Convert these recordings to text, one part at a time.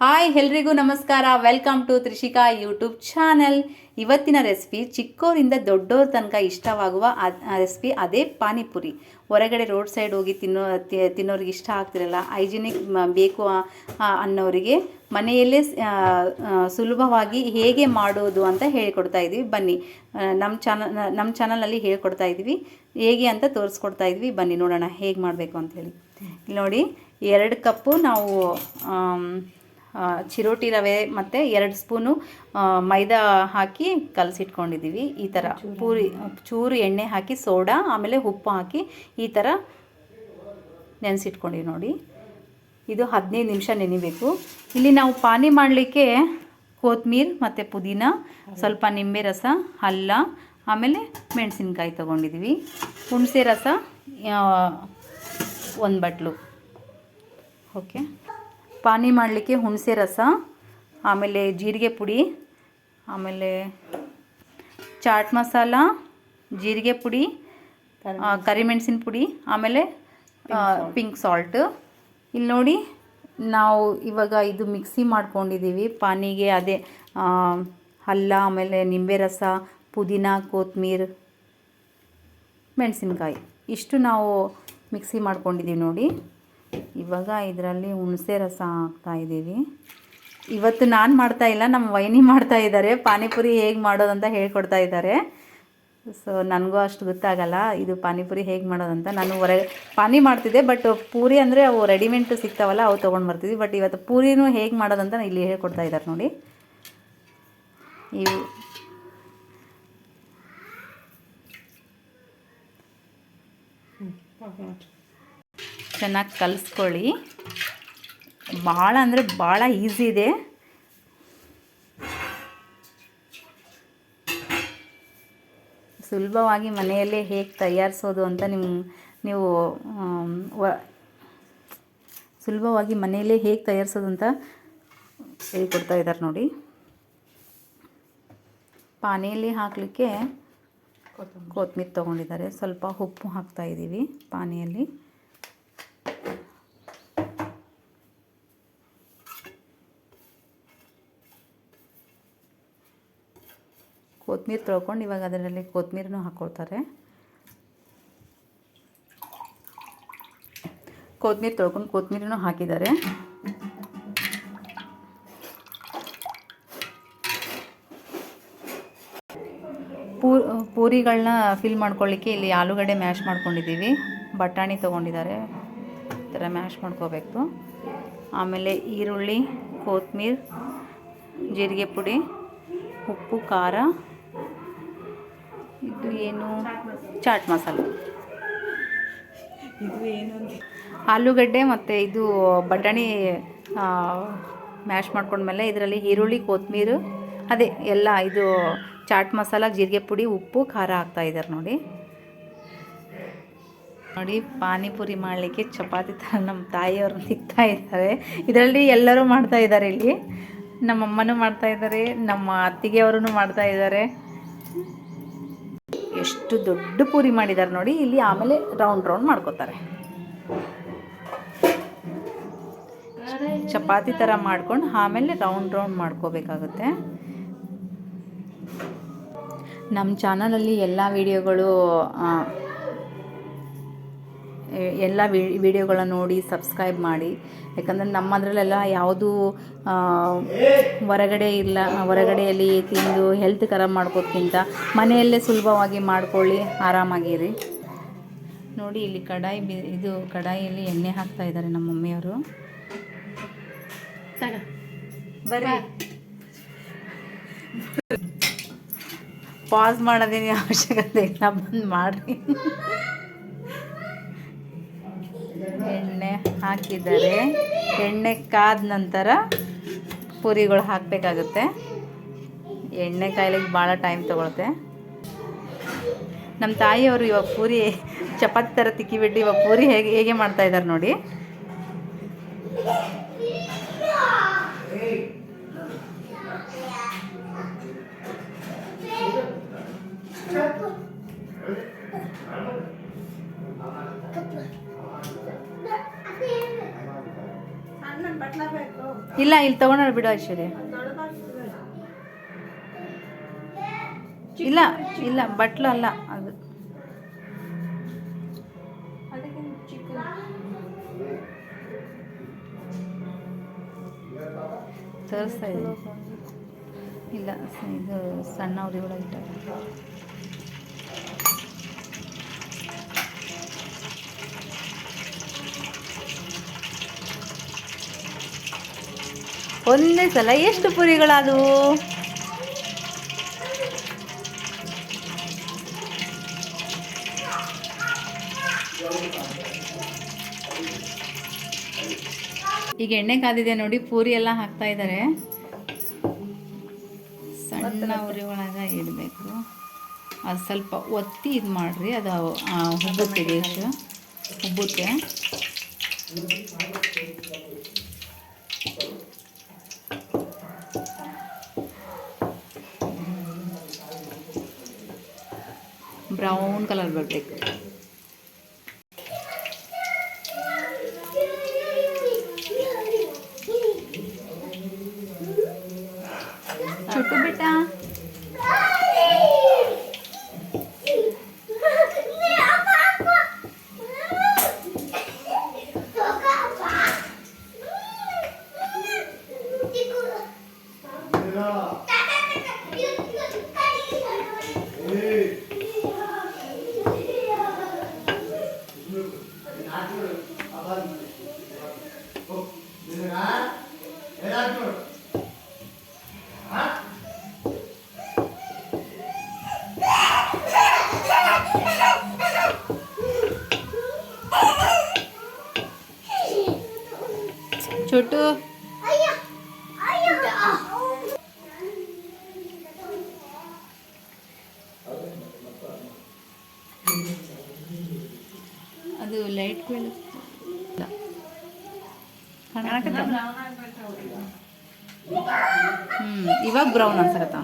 Hi ಎಲ್ರಿಗೂ ನಮಸ್ಕಾರ. Welcome to Trishika YouTube channel. ಇವತ್ತಿನ ರೆಸಿಪಿ ಚಿಕ್ಕವರಿಂದ ದೊಡ್ಡೋರ ತನಕ ಇಷ್ಟವಾಗುವ ರೆಸಿಪಿ ಅದೇ ಪಾನಿಪುರಿ. ಹೊರಗಡೆ ರೋಡ್ ಸೈಡ್ ಹೋಗಿ ತಿನ್ನೋರಿಗೆ ಇಷ್ಟ ಆಗ್ತಿರಲ್ಲ, ಹೈಜಿನಿಕ್ ಬೇಕು ಅನ್ನೋರಿಗೆ ಮನೆಯಲ್ಲೇ ಸುಲಭವಾಗಿ ಹೇಗೆ ಮಾಡೋದು ಅಂತ ಹೇಳಿಕೊಡ್ತಾ ಇದ್ದೀವಿ. ಬನ್ನಿ, ನಮ್ಮ ಚಾನಲ್ನಲ್ಲಿ ಹೇಳ್ಕೊಡ್ತಾ ಇದ್ದೀವಿ, ಹೇಗೆ ಅಂತ ತೋರಿಸ್ಕೊಡ್ತಾ ಇದ್ವಿ. ಬನ್ನಿ ನೋಡೋಣ ಹೇಗೆ ಮಾಡಬೇಕು ಅಂಥೇಳಿ. ಇಲ್ಲಿ ನೋಡಿ, 2 ಕಪ್ಪು ನಾವು ಚಿರೋಟಿ ರವೆ ಮತ್ತು 2 ಸ್ಪೂನು ಮೈದಾ ಹಾಕಿ ಕಲಸಿಟ್ಕೊಂಡಿದ್ದೀವಿ. ಈ ಥರ ಚೂರು ಎಣ್ಣೆ ಹಾಕಿ, ಸೋಡಾ, ಆಮೇಲೆ ಉಪ್ಪು ಹಾಕಿ ಈ ಥರ ನೆನೆಸಿಟ್ಕೊಂಡಿವಿ ನೋಡಿ. ಇದು 15 ನಿಮಿಷ ನೆನಿಬೇಕು. ಇಲ್ಲಿ ನಾವು ಪಾನಿ ಮಾಡಲಿಕ್ಕೆ ಕೊತ್ತಂಬರಿ ಮತ್ತು ಪುದೀನ, ಸ್ವಲ್ಪ ನಿಂಬೆ ರಸ, ಅಲ್ಲ, ಆಮೇಲೆ ಮೆಣಸಿನ್ಕಾಯಿ ತೊಗೊಂಡಿದ್ದೀವಿ. ಹುಣಸೆ ರಸ 1 ಬಟ್ಲು. ಓಕೆ, ಪಾನಿ ಮಾಡಲಿಕ್ಕೆ ಹುಣಸೆ ರಸ, ಆಮೇಲೆ ಜೀರಿಗೆ ಪುಡಿ, ಆಮೇಲೆ ಚಾಟ್ ಮಸಾಲ, ಜೀರಿಗೆ ಪುಡಿ, ಕರಿಮೆಣಸಿನ ಪುಡಿ, ಆಮೇಲೆ ಪಿಂಕ್ ಸಾಲ್ಟ್. ಇಲ್ಲಿ ನೋಡಿ, ನಾವು ಇವಾಗ ಇದು ಮಿಕ್ಸಿ ಮಾಡ್ಕೊಂಡಿದ್ದೀವಿ ಪಾನಿಗೆ. ಅದೇ ಅಲ್ಲ, ಆಮೇಲೆ ನಿಂಬೆ ರಸ, ಪುದೀನ, ಕೊತ್ತಂಬರಿ, ಮೆಣಸಿನ್ಕಾಯಿ, ಇಷ್ಟು ನಾವು ಮಿಕ್ಸಿ ಮಾಡ್ಕೊಂಡಿದ್ದೀವಿ ನೋಡಿ. ಇವಾಗ ಇದರಲ್ಲಿ ಹುಣಸೆ ರಸ ಹಾಕ್ತಾಯಿದ್ದೀವಿ. ಇವತ್ತು ನಾನು ಮಾಡ್ತಾಯಿಲ್ಲ, ನಮ್ಮ ವೈನಿ ಮಾಡ್ತಾ ಇದ್ದಾರೆ. ಪಾನಿಪುರಿ ಹೇಗೆ ಮಾಡೋದಂತ ಹೇಳ್ಕೊಡ್ತಾ ಇದ್ದಾರೆ. ಸೊ ನನಗೂ ಅಷ್ಟು ಗೊತ್ತಾಗಲ್ಲ ಇದು ಪಾನಿಪುರಿ ಹೇಗೆ ಮಾಡೋದಂತ. ನಾನು ಪಾನಿ ಮಾಡ್ತಿದ್ದೆ, ಬಟ್ ಪೂರಿ ಅಂದರೆ ಅವು ರೆಡಿಮೇಡ್ ಸಿಗ್ತಾವಲ್ಲ, ಅವು ತೊಗೊಂಡು ಬರ್ತಿದ್ವಿ. ಬಟ್ ಇವತ್ತು ಪೂರಿನೂ ಹೇಗೆ ಮಾಡೋದಂತ ಇಲ್ಲಿ ಹೇಳ್ಕೊಡ್ತಾ ಇದ್ದಾರೆ ನೋಡಿ. ಇವು ಚೆನ್ನಾಗಿ ಕಲಿಸ್ಕೊಳ್ಳಿ. ಭಾಳ ಅಂದರೆ ಭಾಳ ಈಸಿ ಇದೆ. ಸುಲಭವಾಗಿ ಮನೆಯಲ್ಲೇ ಹೇಗೆ ತಯಾರಿಸೋದು ಅಂತ ನೀವು ಸುಲಭವಾಗಿ ಮನೆಯಲ್ಲೇ ಹೇಗೆ ತಯಾರಿಸೋದು ಅಂತ ಹೇಳ್ಕೊಡ್ತಾ ಇದ್ದಾರೆ ನೋಡಿ. ಪಾನಿಯಲ್ಲಿ ಹಾಕಲಿಕ್ಕೆ ಕೊತ್ತಂಬರಿ ತೊಗೊಂಡಿದ್ದಾರೆ. ಸ್ವಲ್ಪ ಉಪ್ಪು ಹಾಕ್ತಾಯಿದ್ದೀವಿ ಪಾನಿಯಲ್ಲಿ. ಕೊತ್ತಂಬರಿ ತೊಳ್ಕೊಂಡು ಇವಾಗ ಅದರಲ್ಲಿ ಕೊತ್ತಂಬರಿನೂ ಹಾಕ್ಕೊಳ್ತಾರೆ. ಕೊತ್ತಂಬರಿ ತೊಳ್ಕೊಂಡು ಕೊತ್ತಂಬರಿನೂ ಹಾಕಿದ್ದಾರೆ. ಪೂರಿಗಳನ್ನ ಫಿಲ್ ಮಾಡ್ಕೊಳ್ಳಿಕ್ಕೆ ಇಲ್ಲಿ ಆಲೂಗಡ್ಡೆ ಮ್ಯಾಶ್ ಮಾಡ್ಕೊಂಡಿದ್ದೀವಿ. ಬಟಾಣಿ ತೊಗೊಂಡಿದ್ದಾರೆ, ಈ ಥರ ಮ್ಯಾಶ್ ಮಾಡ್ಕೋಬೇಕು. ಆಮೇಲೆ ಈರುಳ್ಳಿ, ಕೊತ್ತಂಬರಿ, ಜೀರಿಗೆ ಪುಡಿ, ಉಪ್ಪು, ಖಾರ, ಇದು ಏನು ಚಾಟ್ ಮಸಾಲ, ಇದು ಏನು ಆಲೂಗಡ್ಡೆ ಮತ್ತು ಇದು ಬಟಾಣಿ ಮ್ಯಾಶ್ ಮಾಡ್ಕೊಂಡ್ಮೇಲೆ ಇದರಲ್ಲಿ ಈರುಳ್ಳಿ, ಕೊತ್ತಂಬರಿ, ಅದೇ ಎಲ್ಲ ಇದು ಚಾಟ್ ಮಸಾಲ, ಜೀರಿಗೆ ಪುಡಿ, ಉಪ್ಪು, ಖಾರ ಹಾಕ್ತಾಯಿದ್ದಾರೆ ನೋಡಿ. ಪಾನಿಪುರಿ ಮಾಡಲಿಕ್ಕೆ ಚಪಾತಿ ಥರ ನಮ್ಮ ತಾಯಿಯವರು ತಿಕ್ತಾ ಇದ್ದಾರೆ. ಇದರಲ್ಲಿ ಎಲ್ಲರೂ ಮಾಡ್ತಾಯಿದ್ದಾರೆ. ಇಲ್ಲಿ ನಮ್ಮಮ್ಮನೂ ಮಾಡ್ತಾಯಿದ್ದಾರೆ, ನಮ್ಮ ಅತ್ತಿಗೆಯವರೂ ಮಾಡ್ತಾಯಿದ್ದಾರೆ. ಎಷ್ಟು ದೊಡ್ಡ ಪೂರಿ ಮಾಡಿದ್ದಾರೆ ನೋಡಿ. ಇಲ್ಲಿ ಆಮೇಲೆ ರೌಂಡ್ ಮಾಡ್ಕೋತಾರೆ. ಚಪಾತಿ ಥರ ಮಾಡ್ಕೊಂಡು ಆಮೇಲೆ ರೌಂಡ್ ಮಾಡ್ಕೋಬೇಕಾಗುತ್ತೆ. ನಮ್ಮ ಚಾನಲಲ್ಲಿ ಎಲ್ಲ ವಿಡಿಯೋಗಳನ್ನ ನೋಡಿ ಸಬ್ಸ್ಕ್ರೈಬ್ ಮಾಡಿ. ಯಾಕಂದರೆ ನಮ್ಮದ್ರಲ್ಲೆಲ್ಲ ಯಾವುದೂ ಹೊರಗಡೆಯಲ್ಲಿ ತಿಂದು ಹೆಲ್ತ್ ಖರಾಬ್ ಮಾಡ್ಕೋದ್ಕಿಂತ ಮನೆಯಲ್ಲೇ ಸುಲಭವಾಗಿ ಮಾಡ್ಕೊಳ್ಳಿ, ಆರಾಮಾಗಿರಿ. ನೋಡಿ, ಇಲ್ಲಿ ಕಡಾಯಿಯಲ್ಲಿ ಎಣ್ಣೆ ಹಾಕ್ತಾ ಇದ್ದಾರೆ ನಮ್ಮ ಮಮ್ಮಿಯವರು. ಬರ್ರಿ, ಪಾಸ್ ಮಾಡೋದೇನು ಅವಶ್ಯಕತೆ ಇಲ್ಲ, ಬಂದು ಮಾಡಿರಿ. ಎಣ್ಣೆ ಹಾಕಿದ್ದಾರೆ. ಎಣ್ಣೆ ಕಾದ ನಂತರ ಪೂರಿಗಳು ಹಾಕಬೇಕಾಗುತ್ತೆ. ಎಣ್ಣೆ ಕಾಯ್ಲಿಕ್ಕೆ ಭಾಳ ಟೈಮ್ ತೊಗೊಳುತ್ತೆ. ನಮ್ಮ ತಾಯಿಯವರು ಇವಾಗ ಪೂರಿ ಚಪಾತಿ ಥರ ತಿಕ್ಕಿಬಿಟ್ಟು ಇವಾಗ ಪೂರಿ ಹೇಗೆ ಮಾಡ್ತಾಯಿದ್ದಾರೆ ನೋಡಿ. ಇಲ್ಲ ಇಲ್ಲಿ ತಗೊಂಡು ಬಿಡು ಐಶ್ವರ್ಯ. ಇಲ್ಲ ಇಲ್ಲ ಬಟ್ಲು ಅಲ್ಲ ಅದು. ತೋರಿಸ್ತಾ ಇದೆ. ಇಲ್ಲ ಇದು ಸಣ್ಣ ಉರಿ ಒಳಗೆ ಇಟ್ಟಾರೆ. ಒಂದೇ ಸಲ ಎಷ್ಟು ಪುರಿಗಳಾದವು? ಈಗ ಎಣ್ಣೆ ಕಾದಿದೆ ನೋಡಿ, ಪೂರಿ ಎಲ್ಲ ಹಾಕ್ತಾ ಇದ್ದಾರೆ. ಸಣ್ಣ ಉರಿ ಒಳಗೆ ಇಡಬೇಕು. ಅದು ಸ್ವಲ್ಪ ಒತ್ತಿ ಇದು ಮಾಡಿರಿ, ಅದು ಹುಬ್ಬುತ್ತೆ, ಬೇಸ್ ಹುಬ್ಬುತ್ತೆ. ಬ್ರೌನ್ ಕಲರ್ ಬರಬೇಕು. ಚುಟ್ಟು ಬಿಟ್ಟ छोटू ಅದು ಲೈಟ್ ಇವಾಗ ಬ್ರೌನ್ ಅನ್ಸಕತ್ತ.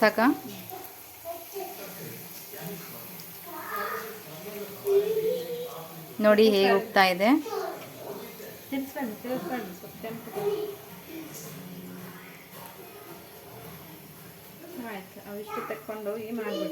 ಸಾಕ ನೋಡಿ ಹೇಗೆ ಹೋಗ್ತಾ ಇದೆ. ಅವಿಷ್ಟು ತಕ್ಕೊಂಡು ಹೋಗಿ ಮಾಡ್ಬಿಟ್ಟು